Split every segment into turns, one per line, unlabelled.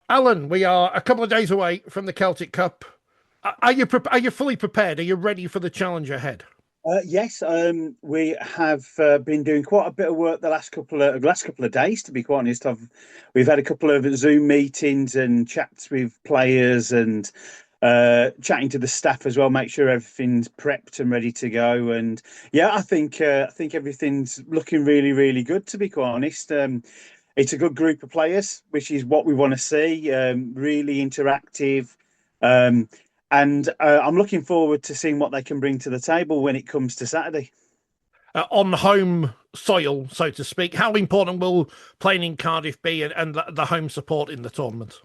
Alan, we are a couple of days away from the Celtic Cup. Are you fully prepared? Are you ready for the challenge ahead?
Yes, we have been doing quite a bit of work the last couple of days. To be quite honest, we've had a couple of Zoom meetings and chats with players and chatting to the staff as well. Make sure everything's prepped and ready to go. And yeah, I think everything's looking really, really good. To be quite honest, it's a good group of players, which is what we want to see. Really interactive. Um, and I'm looking forward to seeing what they can bring to the table when it comes to Saturday.
On home soil, so to speak, how important will playing in Cardiff be and the home support in the tournament?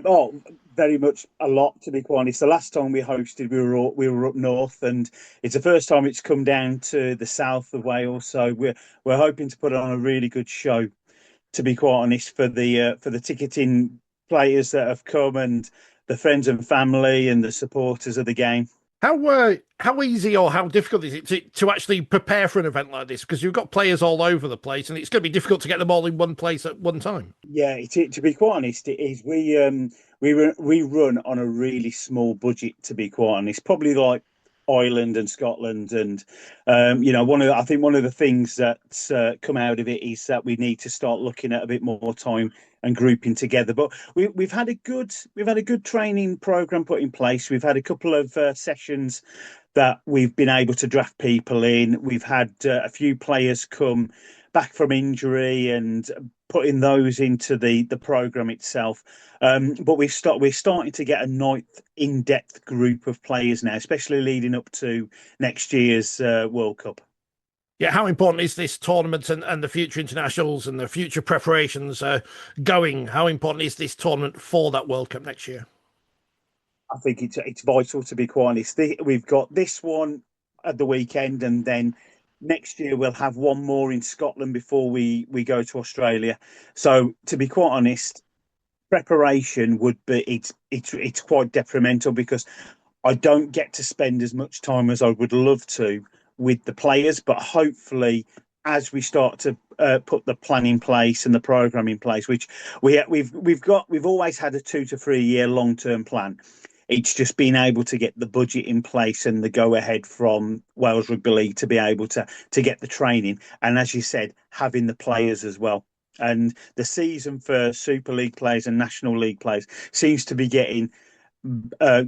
Oh, very much a lot, to be quite honest. The last time we hosted, we were up north, and it's the first time it's come down to the south of Wales. So we're hoping to put on a really good show, to be quite honest, for the ticketing players that have come and the friends and family and the supporters of the game.
How easy or how difficult is it to actually prepare for an event like this? Because you've got players all over the place, and it's going to be difficult to get them all in one place at one time.
Yeah, to be quite honest, it is. We run on a really small budget. To be quite honest, probably like Ireland and Scotland, and I think one of the things that's come out of it is that we need to start looking at a bit more time and grouping together. But we've had a good training program put in place. We've had a couple of sessions that we've been able to draft people in. We've had a few players come back from injury and putting those into the program itself. But we're starting to get a nice in-depth group of players now, especially leading up to next year's World Cup.
Yeah, how important is this tournament and the future internationals and the future preparations going? How important is this tournament for that World Cup next year?
I think it's vital, to be quite honest. We've got this one at the weekend, and then next year we'll have one more in Scotland before we go to Australia. So to be quite honest, preparation would be it's quite detrimental because I don't get to spend as much time as I would love to with the players, but hopefully, as we start to put the plan in place and the program in place, which we've always had a 2 to 3 year long term plan. It's just being able to get the budget in place and the go ahead from Wales Rugby League to be able to get the training, and as you said, having the players as well. And the season for Super League players and National League players seems to be getting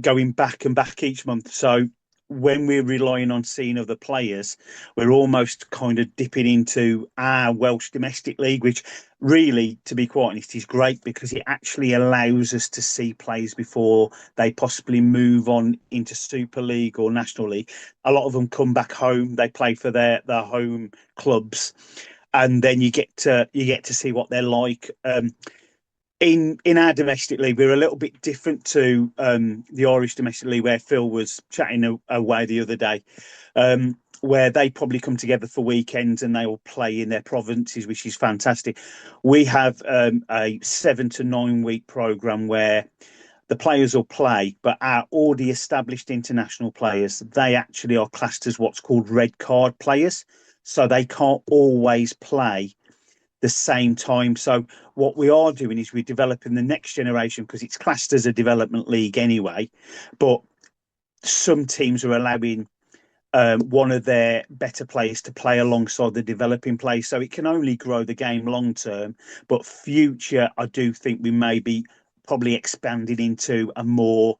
going back and back each month. So when we're relying on seeing other players, we're almost kind of dipping into our Welsh domestic league, which really, to be quite honest, is great because it actually allows us to see players before they possibly move on into Super League or National League. A lot of them come back home, they play for their home clubs, and then you get to see what they're like. In our domestic league, we're a little bit different to the Irish domestic league, where Phil was chatting away the other day, where they probably come together for weekends and they will play in their provinces, which is fantastic. We have a 7 to 9 week program where the players will play, but our already established international players, they actually are classed as what's called red card players. So they can't always play the same time. So what we are doing is we're developing the next generation because it's classed as a development league anyway. But some teams are allowing one of their better players to play alongside the developing players. So it can only grow the game long term. But future, I do think we may be probably expanding into a more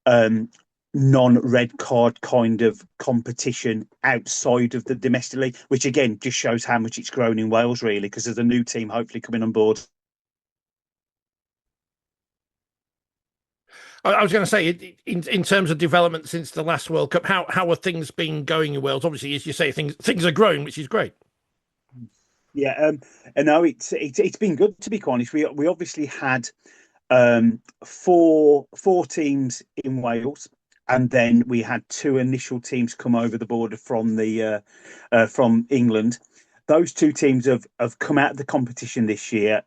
um, non-red card kind of competition outside of the domestic league, which again just shows how much it's grown in Wales, really, because there's a new team hopefully coming on board.
I was going to say, in terms of development since the last World Cup, how are things been going in Wales? Obviously, as you say, things are growing, which is great.
Yeah, and no, it's been good, to be quite honest. We obviously had four teams in Wales, and then we had two initial teams come over the border from England. Those two teams have come out of the competition this year.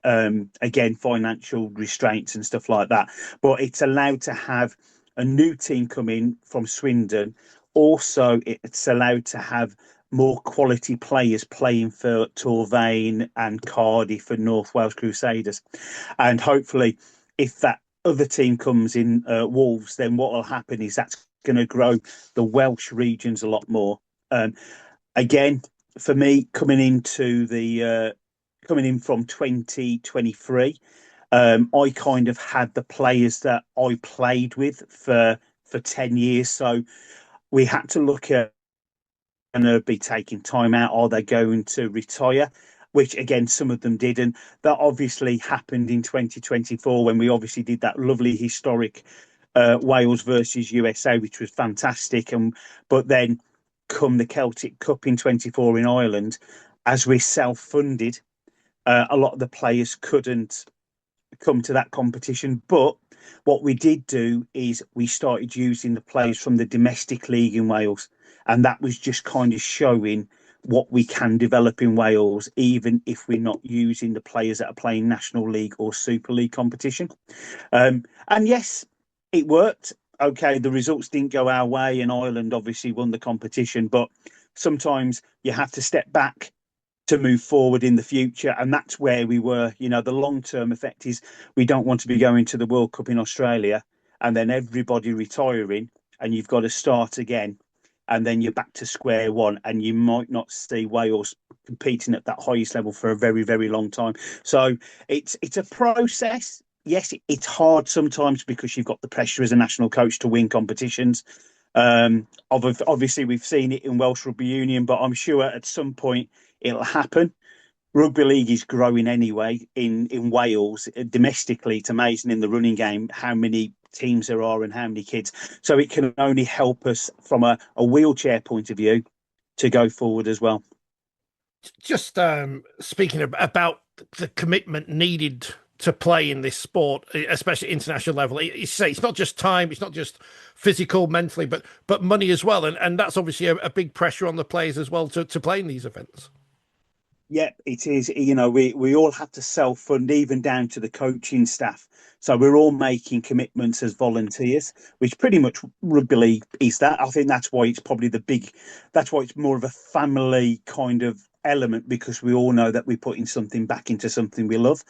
Again, financial restraints and stuff like that, but it's allowed to have a new team come in from Swindon. Also, it's allowed to have more quality players playing for Torvain and Cardiff and North Wales Crusaders. And hopefully, if that other team comes in, Wolves, then what will happen is that's going to grow the Welsh regions a lot more. Um, Again, for me, coming in from 2023, I kind of had the players that I played with for 10 years. So we had to look at, going to be taking time out? Are they going to retire? Which again, some of them did, and that obviously happened in 2024 when we obviously did that lovely historic Wales versus USA, which was fantastic. And but then come the Celtic Cup in 24 in Ireland, as we're self-funded, a lot of the players couldn't come to that competition. But what we did do is we started using the players from the domestic league in Wales, and that was just kind of showing what we can develop in Wales, even if we're not using the players that are playing National League or Super League competition. And yes, it worked. Okay, the results didn't go our way, and Ireland obviously won the competition, but sometimes you have to step back to move forward in the future. And that's where we were. The long term effect is we don't want to be going to the World Cup in Australia and then everybody retiring and you've got to start again. And then you're back to square one, and you might not see Wales competing at that highest level for a very, very long time. So it's a process. Yes, it's hard sometimes because you've got the pressure as a national coach to win competitions. Obviously, we've seen it in Welsh Rugby Union, but I'm sure at some point it'll happen. Rugby league is growing anyway in Wales domestically. It's amazing in the running game how many teams there are and how many kids. So it can only help us from a wheelchair point of view to go forward as well.
Just speaking about the commitment needed to play in this sport, especially international level. You say it's not just time, it's not just physical, mentally, but money as well, and that's obviously a big pressure on the players as well to play in these events.
Yeah, it is. We all have to self-fund, even down to the coaching staff. So we're all making commitments as volunteers, which pretty much rugby league is that. I think that's why that's why it's more of a family kind of element, because we all know that we're putting something back into something we love.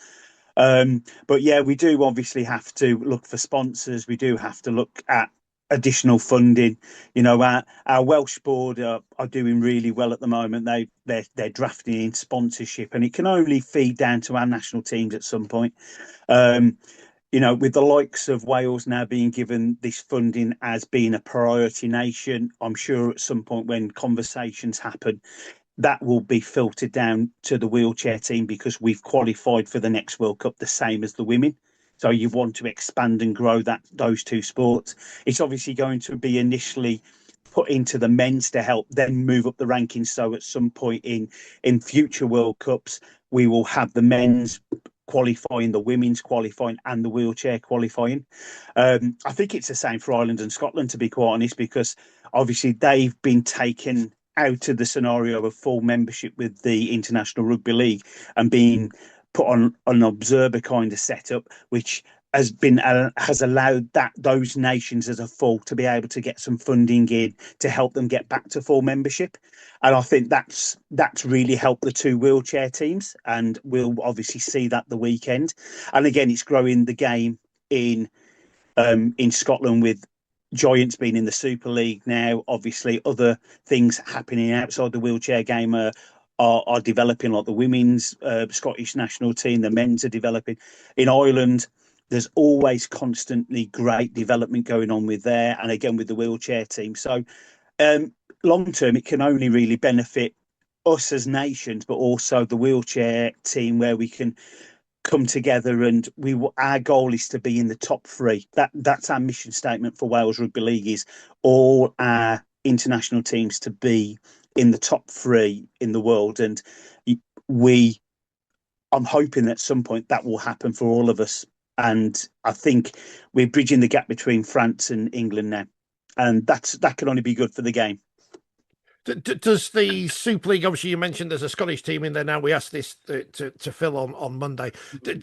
But yeah, we do obviously have to look for sponsors. We do have to look at additional funding. Our Welsh board are doing really well at the moment. They're drafting in sponsorship, and it can only feed down to our national teams at some point. With the likes of Wales now being given this funding as being a priority nation, I'm sure at some point when conversations happen, that will be filtered down to the wheelchair team, because we've qualified for the next World Cup the same as the women. So you want to expand and grow those two sports. It's obviously going to be initially put into the men's to help them move up the rankings. So at some point in future World Cups, we will have the men's qualifying, the women's qualifying, and the wheelchair qualifying. I think it's the same for Ireland and Scotland, to be quite honest, because obviously they've been taken out of the scenario of full membership with the International Rugby League and being put on an observer kind of setup, which has allowed those nations as a full to be able to get some funding in to help them get back to full membership. And I think that's really helped the two wheelchair teams, and we'll obviously see that the weekend. And again, it's growing the game in Scotland, with Giants being in the Super League now. Obviously, other things happening outside the wheelchair game are developing, like the women's Scottish national team, the men's are developing. In Ireland, there's always constantly great development going on with there, and again with the wheelchair team. So long term, it can only really benefit us as nations, but also the wheelchair team, where we can come together, and our goal is to be in the top three. That's our mission statement for Wales Rugby League, is all our international teams to be in the top three in the world. And I'm hoping at some point that will happen for all of us. And I think we're bridging the gap between France and England now, and that can only be good for the game.
Does the Super League, obviously you mentioned there's a Scottish team in there now, we asked this to Phil on Monday,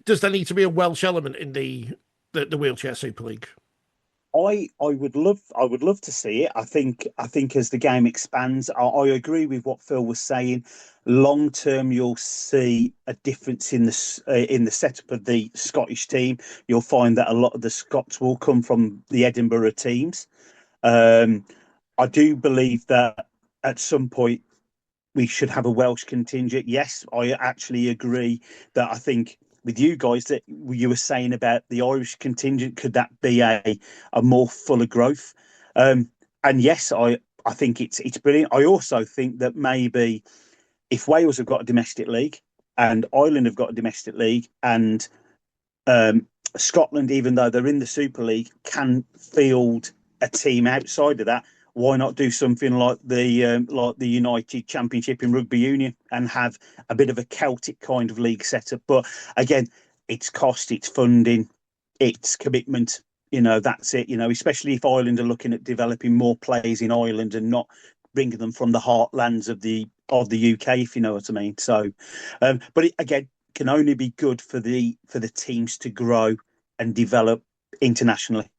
does there need to be a Welsh element in the wheelchair Super League?
I would love to see it. I think as the game expands, I agree with what Phil was saying. Long term, you'll see a difference in the setup of the Scottish team. You'll find that a lot of the Scots will come from the Edinburgh teams. Um, I do believe that at some point we should have a Welsh contingent. Yes, I actually agree that I think with you guys that you were saying about the Irish contingent, could that be a more fuller growth? Um, and yes, I think it's brilliant. I also think that maybe if Wales have got a domestic league and Ireland have got a domestic league and um, Scotland, even though they're in the Super League, can field a team outside of that. Why not do something like the United Championship in Rugby Union and have a bit of a Celtic kind of league setup? But again, it's cost, it's funding, it's commitment. That's it. Especially if Ireland are looking at developing more players in Ireland and not bringing them from the heartlands of the UK, if you know what I mean. So, but again, can only be good for the teams to grow and develop internationally.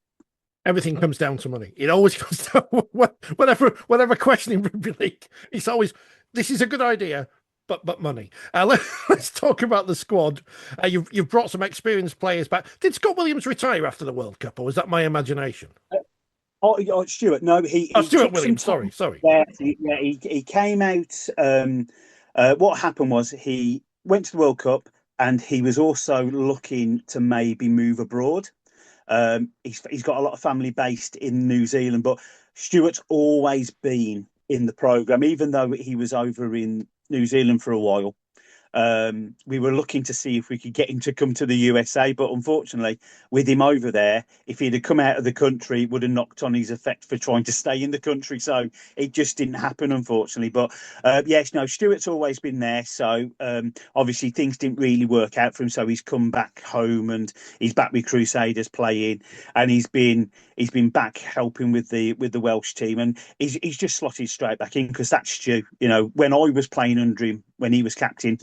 Everything comes down to money. It always comes down whatever question in rugby league. It's always this is a good idea, but money. Let's talk about the squad. You've brought some experienced players back. Did Scott Williams retire after the World Cup, or was that my imagination?
Stuart, no,
Oh,
he
Stuart
took some
Williams.
time.
Sorry.
He came out. What happened was he went to the World Cup and he was also looking to maybe move abroad. He's got a lot of family based in New Zealand, but Stuart's always been in the program, even though he was over in New Zealand for a while. We were looking to see if we could get him to come to the USA, but unfortunately, with him over there, if he'd have come out of the country, it would have knocked on his effect for trying to stay in the country. So it just didn't happen, unfortunately. But yes, no, Stuart's always been there. So obviously things didn't really work out for him. So he's come back home and he's back with Crusaders playing, and he's been back helping with the Welsh team, and he's just slotted straight back in because that's Stu. When I was playing under him when he was captain,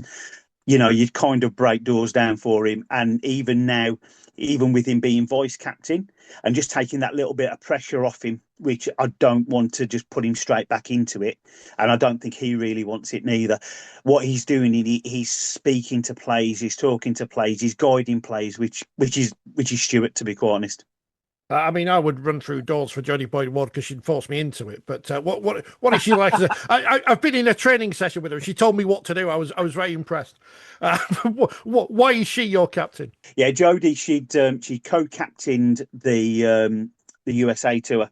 you'd kind of break doors down for him. And even now, even with him being vice captain and just taking that little bit of pressure off him, which I don't want to just put him straight back into it. And I don't think he really wants it neither. What he's doing, he's speaking to plays, he's talking to plays, he's guiding plays, which is Stuart, to be quite honest.
I mean, I would run through doors for Jodie Boyd Ward because she'd force me into it. But what is she like? I've been in a training session with her. She told me what to do. I was very impressed. Why is she your captain?
Yeah, Jodie, she co-captained the USA tour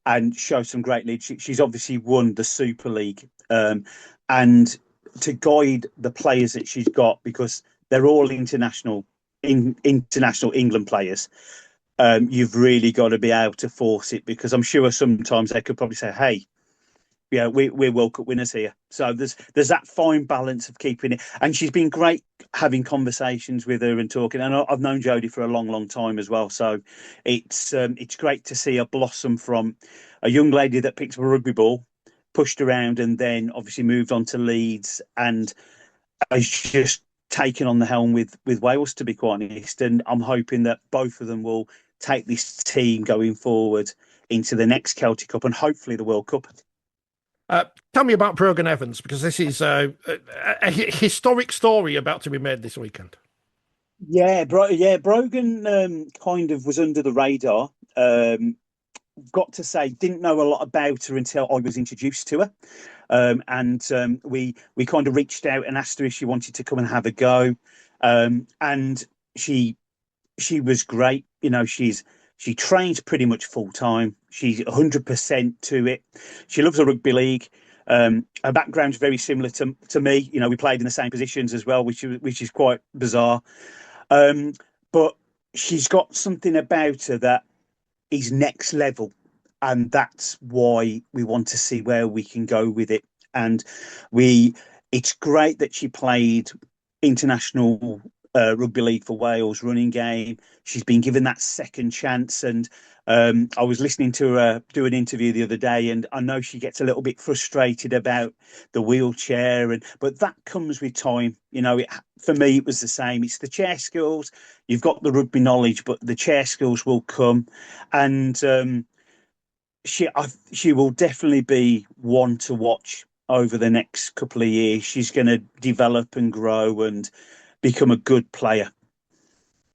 and showed some great leadership. She's obviously won the Super League, and to guide the players that she's got, because they're all international England players. You've really got to be able to force it, because I'm sure sometimes they could probably say, "Hey, yeah, we're World Cup winners here." So there's that fine balance of keeping it. And she's been great having conversations with her and talking. And I've known Jodie for a long, long time as well. So it's great to see her blossom from a young lady that picked up a rugby ball, pushed around, and then obviously moved on to Leeds, and has just taken on the helm with Wales, to be quite honest. And I'm hoping that both of them will take this team going forward into the next Celtic Cup and hopefully the World Cup.
Tell me about Brogan Evans, because this is a historic story about to be made this weekend.
Yeah, Brogan kind of was under the radar. Got to say, didn't know a lot about her until I was introduced to her. And we kind of reached out and asked her if she wanted to come and have a go. And she was great. She trains pretty much full time. She's 100% to it. She loves the rugby league. Her background's very similar to me. We played in the same positions as well, which is quite bizarre. But she's got something about her that is next level, and that's why we want to see where we can go with it. And it's great that she played international Rugby League for Wales running game. She's been given that second chance. And I was listening to her do an interview the other day, and I know she gets a little bit frustrated about the wheelchair, but that comes with time. For me, it was the same. It's the chair skills. You've got the rugby knowledge, but the chair skills will come, and she will definitely be one to watch over the next couple of years. She's going to develop and grow and become a good player.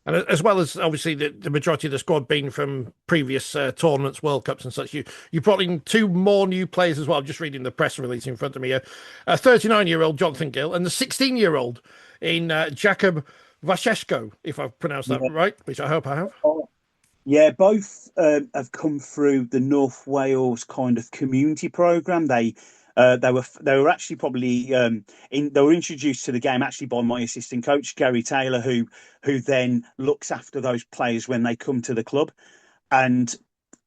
And as well as obviously the majority of the squad being from previous tournaments, World Cups and such, you brought in two more new players as well. I'm just reading the press release in front of me. A 39-year-old Jonathan Gill and the 16-year-old in Jacob Vasheshko, if I've pronounced that right, which I hope I have.
Yeah, both have come through the North Wales kind of community program. They were actually probably they were introduced to the game actually by my assistant coach Gary Taylor, who then looks after those players when they come to the club, and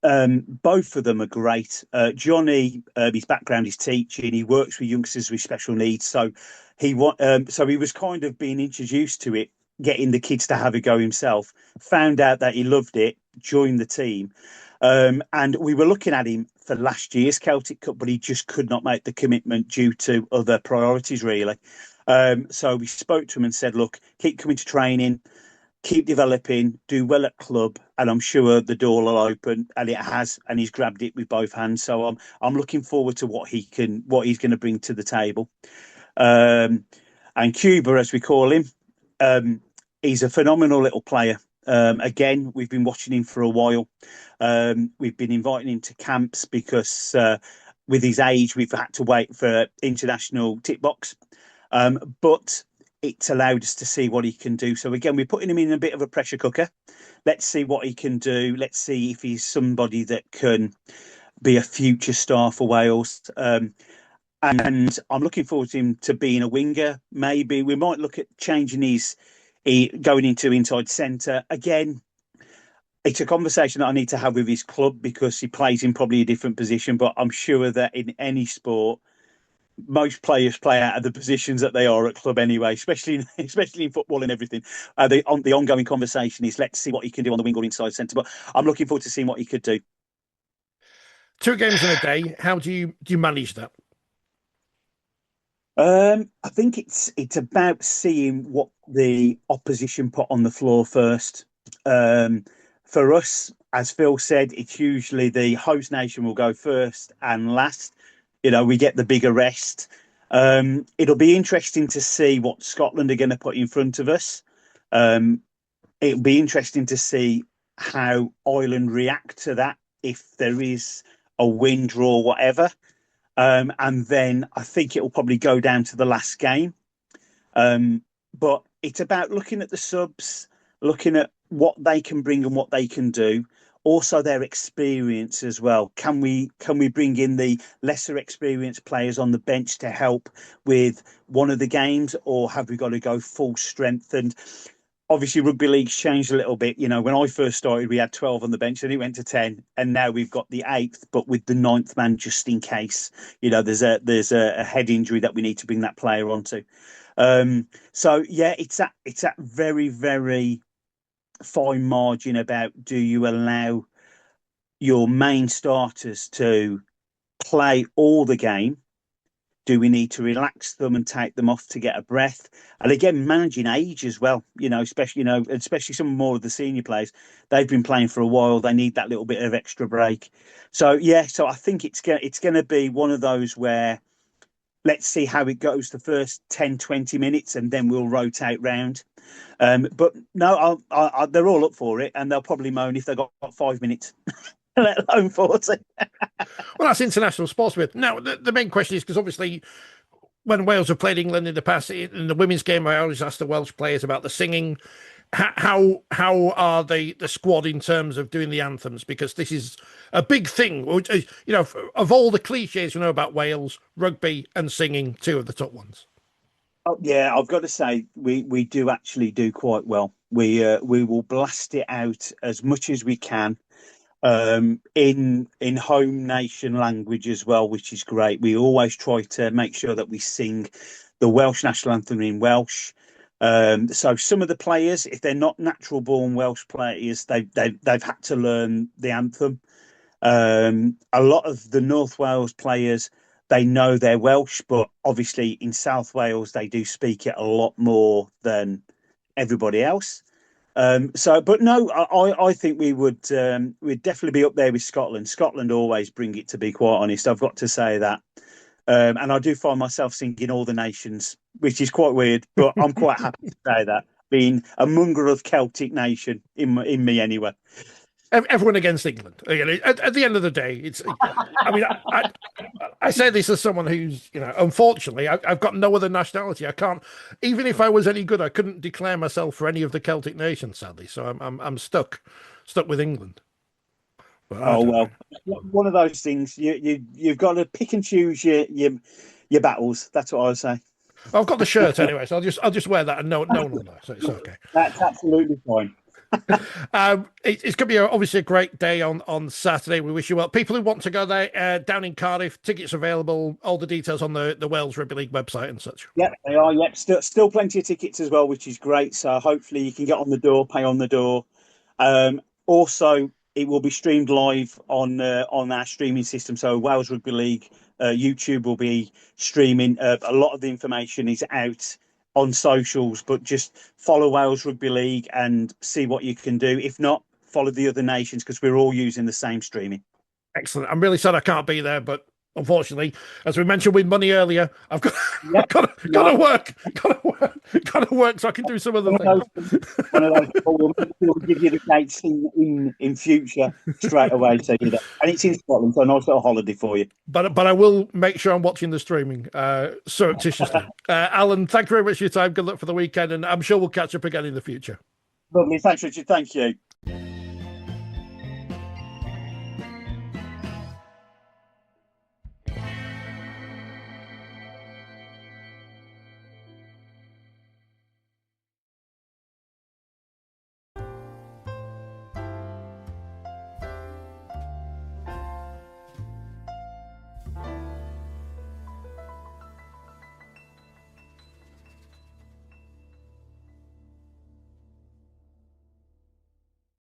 both of them are great. Johnny, his background is teaching. He works with youngsters with special needs, so he was kind of being introduced to it, getting the kids to have a go himself. Found out that he loved it, joined the team, and we were looking at him for last year's Celtic Cup, but he just could not make the commitment due to other priorities, really. So we spoke to him and said, "Look, keep coming to training, keep developing, do well at club, and I'm sure the door will open." And it has, and he's grabbed it with both hands. So I'm looking forward to what he's going to bring to the table. And Cuba, as we call him, he's a phenomenal little player. Again, we've been watching him for a while. We've been inviting him to camps because with his age, we've had to wait for international tick box. But it's allowed us to see what he can do. So again, we're putting him in a bit of a pressure cooker. Let's see what he can do. Let's see if he's somebody that can be a future star for Wales. And I'm looking forward to him to being a winger. Maybe we might look at changing going into inside centre. Again, it's a conversation that I need to have with his club because he plays in probably a different position. But I'm sure that in any sport, most players play out of the positions that they are at club anyway, especially in football and everything. The ongoing conversation is let's see what he can do on the wing or inside centre. But I'm looking forward to seeing what he could do.
2 games in a day. How do you manage that?
I think it's about seeing what the opposition put on the floor first. For us, as Phil said, it's usually the host nation will go first and last. We get the bigger rest. It'll be interesting to see what Scotland are going to put in front of us. It'll be interesting to see how Ireland react to that if there is a win, draw, whatever. And then I think it will probably go down to the last game. But it's about looking at the subs, looking at what they can bring and what they can do. Also, their experience as well. Can we bring in the lesser experienced players on the bench to help with one of the games, or have we got to go full strength? And obviously, rugby league's changed a little bit. When I first started, we had 12 on the bench, and it went to 10, and now we've got the 8th, but with the 9th man just in case. There's a head injury that we need to bring that player onto. So yeah, it's that very, very fine margin about do you allow your main starters to play all the game? Do we need to relax them and take them off to get a breath? And again, managing age as well, especially some more of the senior players, they've been playing for a while. They need that little bit of extra break. So yeah, so I think it's going to be one of those where let's see how it goes the first 10, 20 minutes, and then we'll rotate round. But no, they're all up for it, and they'll probably moan if they've got 5 minutes, let alone 40.
Well, that's international sports with. Now, the main question is because obviously when Wales have played England in the past, in the women's game, I always ask the Welsh players about the singing. How are the squad in terms of doing the anthems? Because this is a big thing. Of all the cliches we know about Wales, rugby and singing, 2 of the top ones.
Oh, yeah, I've got to say we do actually do quite well. We will blast it out as much as we can. In home nation language as well, which is great. We always try to make sure that we sing the Welsh national anthem in Welsh. So some of the players, if they're not natural born Welsh players, they've had to learn the anthem. A lot of the North Wales players, they know they're Welsh, but obviously in South Wales they do speak it a lot more than everybody else. But no, I think we'd definitely be up there with Scotland. Scotland always bring it, to be quite honest. I've got to say that. And I do find myself singing All the Nations, which is quite weird, but I'm quite happy to say that, being a mongrel of Celtic nation in me anyway.
Everyone against England. At the end of the day, it's. I mean, I say this as someone who's, unfortunately, I've got no other nationality. I can't, even if I was any good, I couldn't declare myself for any of the Celtic nations, sadly. So I'm stuck with England.
Oh well, one of those things. You've got to pick and choose your battles. That's what I would say.
I've got the shirt anyway, so I'll just wear that, and no one will know, so it's okay.
That's absolutely fine.
It's going to be obviously a great day on Saturday. We wish you well. People who want to go there, down in Cardiff, tickets available. All the details on the Wales Rugby League website and such.
Yep, they are. Yep, still plenty of tickets as well, which is great. So hopefully you can get on the door, pay on the door. Also, it will be streamed live on our streaming system. So Wales Rugby League YouTube will be streaming. A lot of the information is out on socials, but just follow Wales Rugby League and see what you can do. If not, follow the other nations, because we're all using the same streaming.
Excellent. I'm really sad I can't be there, but unfortunately, as we mentioned with money earlier, I've got to work so I can do some other things.
One of those people will give you the dates in future straight away. So and it's in Scotland, so a nice little holiday for you.
But I will make sure I'm watching the streaming surreptitiously. Alan, thank you very much for your time. Good luck for the weekend, and I'm sure we'll catch up again in the future.
Lovely. Thanks, Richard. Thank you.